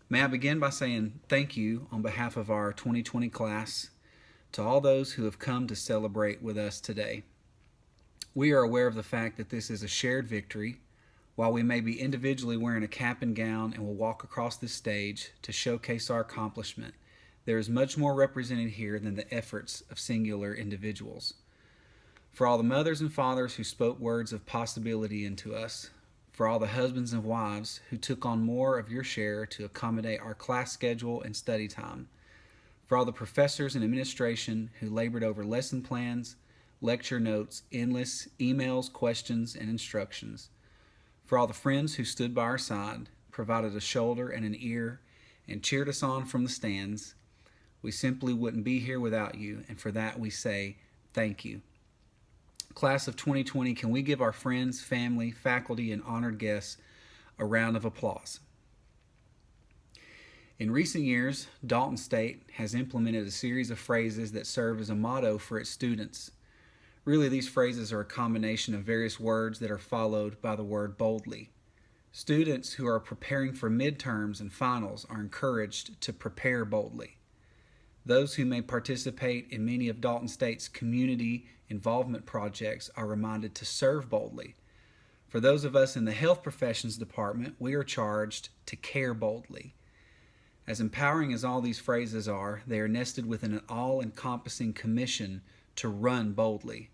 May I begin by saying thank you on behalf of our 2020 class to all those who have come to celebrate with us today. We are aware of the fact that this is a shared victory. While we may be individually wearing a cap and gown and will walk across this stage to showcase our accomplishment, there is much more represented here than the efforts of singular individuals. For all the mothers and fathers who spoke words of possibility into us, for all the husbands and wives who took on more of your share to accommodate our class schedule and study time, for all the professors and administration who labored over lesson plans, lecture notes, endless emails, questions, and instructions, for all the friends who stood by our side, provided a shoulder and an ear, and cheered us on from the stands. We simply wouldn't be here without you, and for that we say thank you. Class of 2020, can we give our friends, family, faculty, and honored guests a round of applause? In recent years, Dalton State has implemented a series of phrases that serve as a motto for its students. Really, these phrases are a combination of various words that are followed by the word boldly. Students who are preparing for midterms and finals are encouraged to prepare boldly. Those who may participate in many of Dalton State's community involvement projects are reminded to serve boldly. For those of us in the health professions department, we are charged to care boldly. As empowering as all these phrases are, they are nested within an all-encompassing commission to run boldly.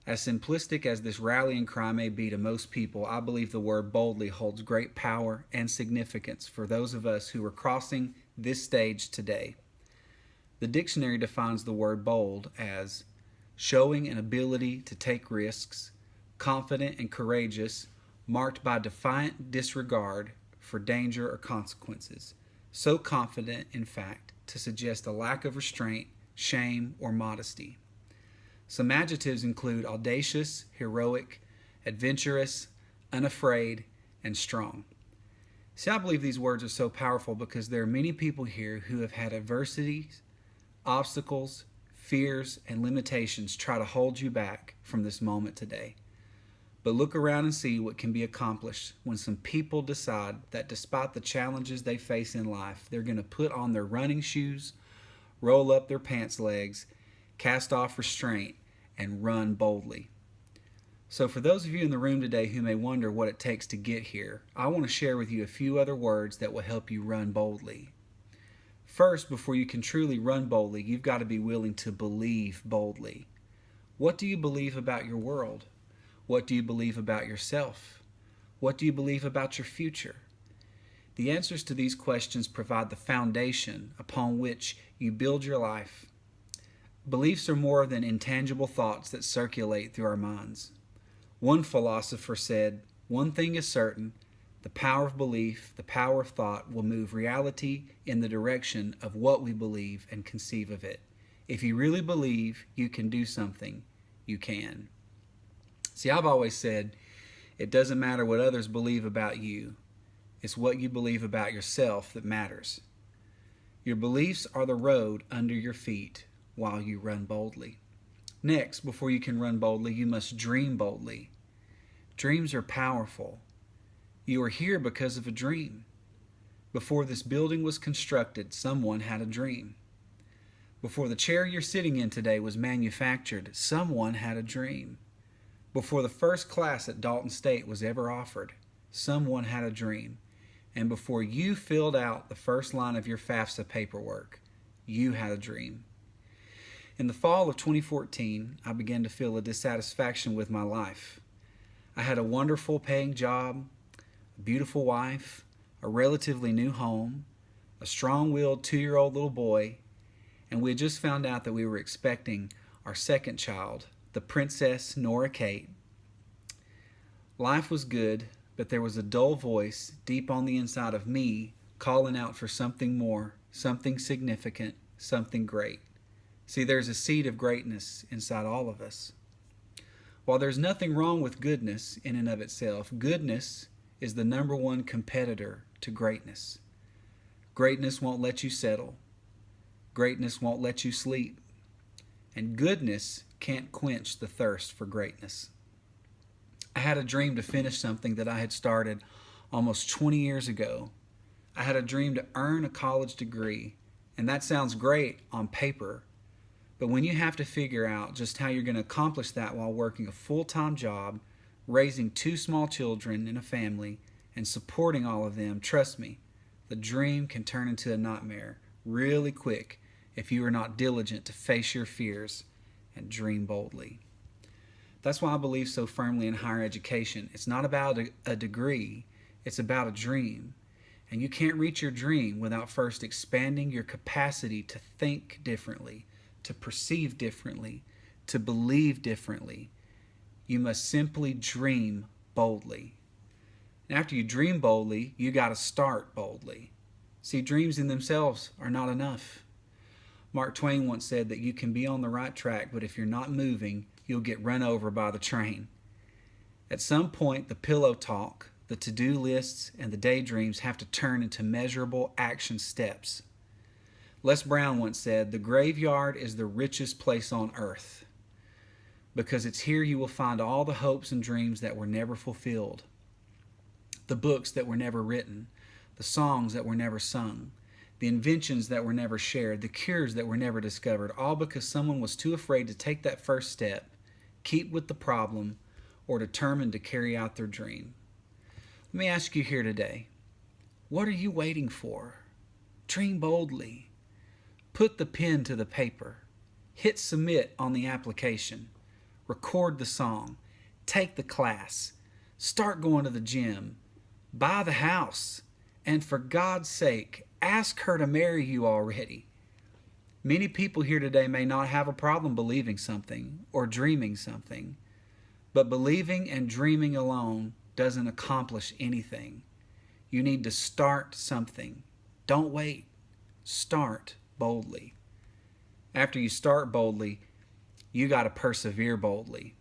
As simplistic as this rallying cry may be to most people, I believe the word boldly holds great power and significance for those of us who are crossing this stage today. The dictionary defines the word bold as showing an ability to take risks, confident and courageous, marked by defiant disregard for danger or consequences, so confident, in fact, to suggest a lack of restraint, shame, or modesty. Some adjectives include audacious, heroic, adventurous, unafraid, and strong. See, I believe these words are so powerful because there are many people here who have had adversities, obstacles, fears, and limitations try to hold you back from this moment today. But look around and see what can be accomplished when some people decide that despite the challenges they face in life, they're going to put on their running shoes, roll up their pants legs, cast off restraint, and run boldly. So for those of you in the room today who may wonder what it takes to get here, I want to share with you a few other words that will help you run boldly. First, before you can truly run boldly, you've got to be willing to believe boldly. What do you believe about your world? What do you believe about yourself? What do you believe about your future? The answers to these questions provide the foundation upon which you build your life. Beliefs are more than intangible thoughts that circulate through our minds. One philosopher said, "One thing is certain, the power of belief, the power of thought will move reality in the direction of what we believe and conceive of it. If you really believe you can do something, you can." See, I've always said, it doesn't matter what others believe about you. It's what you believe about yourself that matters. Your beliefs are the road under your feet while you run boldly. Next, before you can run boldly, you must dream boldly. Dreams are powerful. You are here because of a dream. Before this building was constructed, someone had a dream. Before the chair you're sitting in today was manufactured, someone had a dream. Before the first class at Dalton State was ever offered, someone had a dream. And before you filled out the first line of your FAFSA paperwork, you had a dream. In the fall of 2014, I began to feel a dissatisfaction with my life. I had a wonderful paying job, a beautiful wife, a relatively new home, a strong-willed 2-year-old little boy, and we had just found out that we were expecting our second child, the Princess Nora Kate. Life was good, but there was a dull voice deep on the inside of me calling out for something more, something significant, something great. See, there's a seed of greatness inside all of us. While there's nothing wrong with goodness in and of itself, goodness is the number one competitor to greatness. Greatness won't let you settle. Greatness won't let you sleep. And goodness can't quench the thirst for greatness. I had a dream to finish something that I had started almost 20 years ago. I had a dream to earn a college degree, and that sounds great on paper, but when you have to figure out just how you're going to accomplish that while working a full-time job, raising two small children in a family, and supporting all of them, trust me, the dream can turn into a nightmare really quick if you are not diligent to face your fears and dream boldly. That's why I believe so firmly in higher education. It's not about a degree, it's about a dream. And you can't reach your dream without first expanding your capacity to think differently, to perceive differently, to believe differently. You must simply dream boldly. And after you dream boldly, you got to start boldly. See, dreams in themselves are not enough. Mark Twain once said that you can be on the right track, but if you're not moving, you'll get run over by the train. At some point, the pillow talk, the to-do lists, and the daydreams have to turn into measurable action steps. Les Brown once said, "The graveyard is the richest place on earth, because it's here you will find all the hopes and dreams that were never fulfilled, the books that were never written, the songs that were never sung, the inventions that were never shared, the cures that were never discovered, all because someone was too afraid to take that first step, keep with the problem, or determined to carry out their dream." Let me ask you here today, what are you waiting for? Dream boldly. Put the pen to the paper. Hit submit on the application. Record the song. Take the class. Start going to the gym. Buy the house. And for God's sake, ask her to marry you already. Many people here today may not have a problem believing something or dreaming something, but believing and dreaming alone doesn't accomplish anything. You need to start something. Don't wait. Start boldly. After you start boldly, you got to persevere boldly.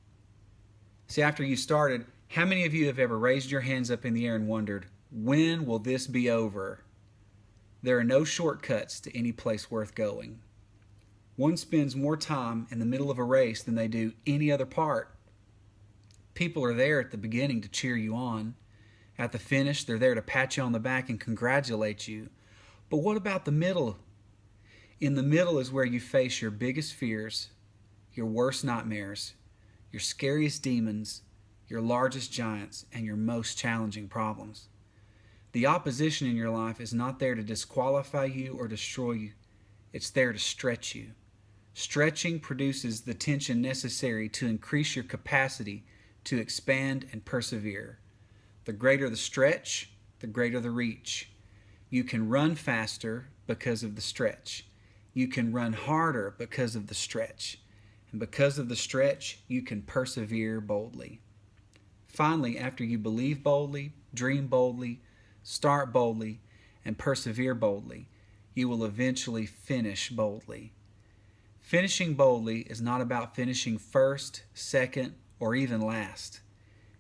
See, after you started, how many of you have ever raised your hands up in the air and wondered, when will this be over? There are no shortcuts to any place worth going. One spends more time in the middle of a race than they do any other part. People are there at the beginning to cheer you on. At the finish, they're there to pat you on the back and congratulate you. But what about the middle? In the middle is where you face your biggest fears, your worst nightmares, your scariest demons, your largest giants, and your most challenging problems. The opposition in your life is not there to disqualify you or destroy you. It's there to stretch you. Stretching produces the tension necessary to increase your capacity to expand and persevere. The greater the stretch, the greater the reach. You can run faster because of the stretch. You can run harder because of the stretch. And because of the stretch, you can persevere boldly. Finally, after you believe boldly, dream boldly, start boldly, and persevere boldly, you will eventually finish boldly. Finishing boldly is not about finishing first, second, or even last.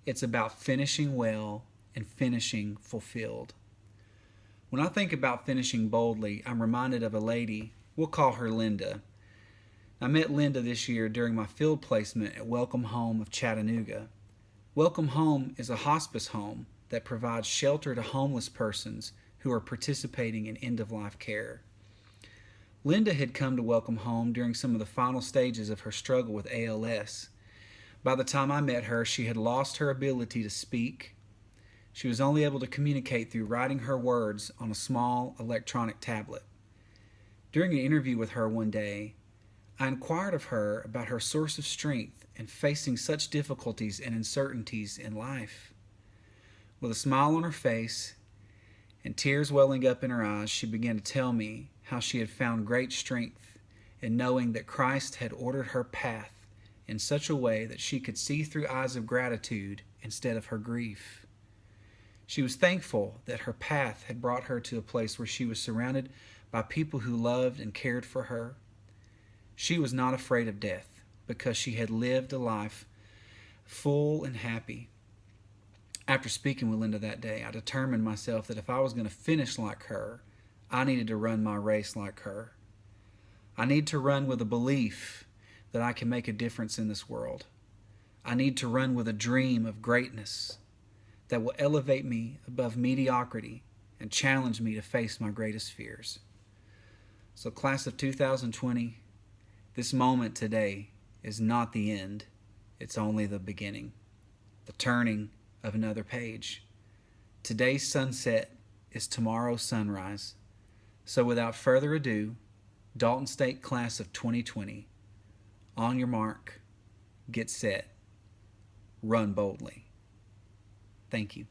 It's about finishing well and finishing fulfilled. When I think about finishing boldly, I'm reminded of a lady, we'll call her Linda. I met Linda this year during my field placement at Welcome Home of Chattanooga. Welcome Home is a hospice home that provides shelter to homeless persons who are participating in end-of-life care. Linda had come to Welcome Home during some of the final stages of her struggle with ALS. By the time I met her, she had lost her ability to speak. She was only able to communicate through writing her words on a small electronic tablet. During an interview with her one day, I inquired of her about her source of strength in facing such difficulties and uncertainties in life. With a smile on her face and tears welling up in her eyes, she began to tell me how she had found great strength in knowing that Christ had ordered her path in such a way that she could see through eyes of gratitude instead of her grief. She was thankful that her path had brought her to a place where she was surrounded by people who loved and cared for her. She was not afraid of death because she had lived a life full and happy. After speaking with Linda that day, I determined myself that if I was going to finish like her, I needed to run my race like her. I need to run with a belief that I can make a difference in this world. I need to run with a dream of greatness that will elevate me above mediocrity and challenge me to face my greatest fears. So, class of 2020, this moment today is not the end, it's only the beginning, the turning of another page. Today's sunset is tomorrow's sunrise. So, without further ado, Dalton State class of 2020, on your mark, get set, run boldly. Thank you.